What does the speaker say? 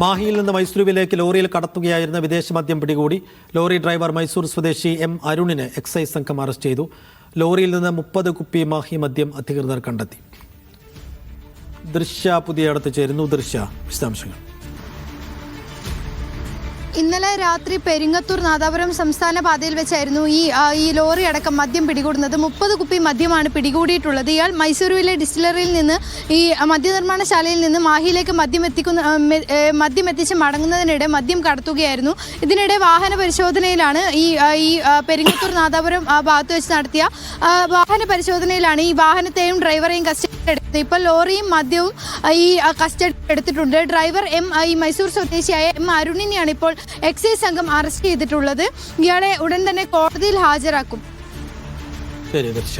മാഹിയിൽ നിന്ന് മൈസൂരുവിലേക്ക് ലോറിയിൽ കടത്തുകയായിരുന്ന വിദേശ മദ്യം പിടികൂടി. ലോറി ഡ്രൈവർ മൈസൂർ സ്വദേശി എം അരുണിനെ എക്സൈസ് സംഘം അറസ്റ്റ് ചെയ്തു. ലോറിയിൽ നിന്ന് 30 കുപ്പി മാഹി മദ്യം അധികൃതർ കണ്ടെത്തി. ദൃശ്യ പുതിയടത്ത് ചേരുന്നു. ദൃശ്യ, വിശദാംശങ്ങൾ. ഇന്നലെ രാത്രി പെരിങ്ങത്തൂർ നാദാപുരം സംസ്ഥാന പാതയിൽ വെച്ചായിരുന്നു ഈ ലോറി അടക്കം മദ്യം പിടികൂടുന്നത്. 30 കുപ്പി മദ്യമാണ് പിടികൂടിയിട്ടുള്ളത്. ഇയാൾ മൈസൂരുവിലെ ഡിസ്റ്റിലറിയിൽ നിന്ന് ഈ മദ്യനിർമ്മാണശാലയിൽ നിന്ന് മാഹിയിലേക്ക് മദ്യം എത്തിച്ച് മടങ്ങുന്നതിനിടെ മദ്യം കടത്തുകയായിരുന്നു. ഇതിനിടെ വാഹന പരിശോധനയിലാണ് ഈ പെരിങ്ങത്തൂർ നാദാപുരം ഭാഗത്ത് വെച്ച് നടത്തിയ വാഹന പരിശോധനയിലാണ് ഈ വാഹനത്തെയും ഡ്രൈവറെയും കസ്റ്റഡി എടുത്തത്. ഇപ്പോൾ ലോറിയും മദ്യവും ഈ കസ്റ്റഡി എടുത്തിട്ടുണ്ട്. ഡ്രൈവർ ഈ മൈസൂർ സ്വദേശിയായ എം അരുണിനെയാണ് ഇപ്പോൾ എക്സൈസ് സംഘം അറസ്റ്റ് ചെയ്തിട്ടുള്ളത്. ഇയാളെ ഉടൻ തന്നെ കോടതിയിൽ ഹാജരാക്കും. ശരി ദർശ.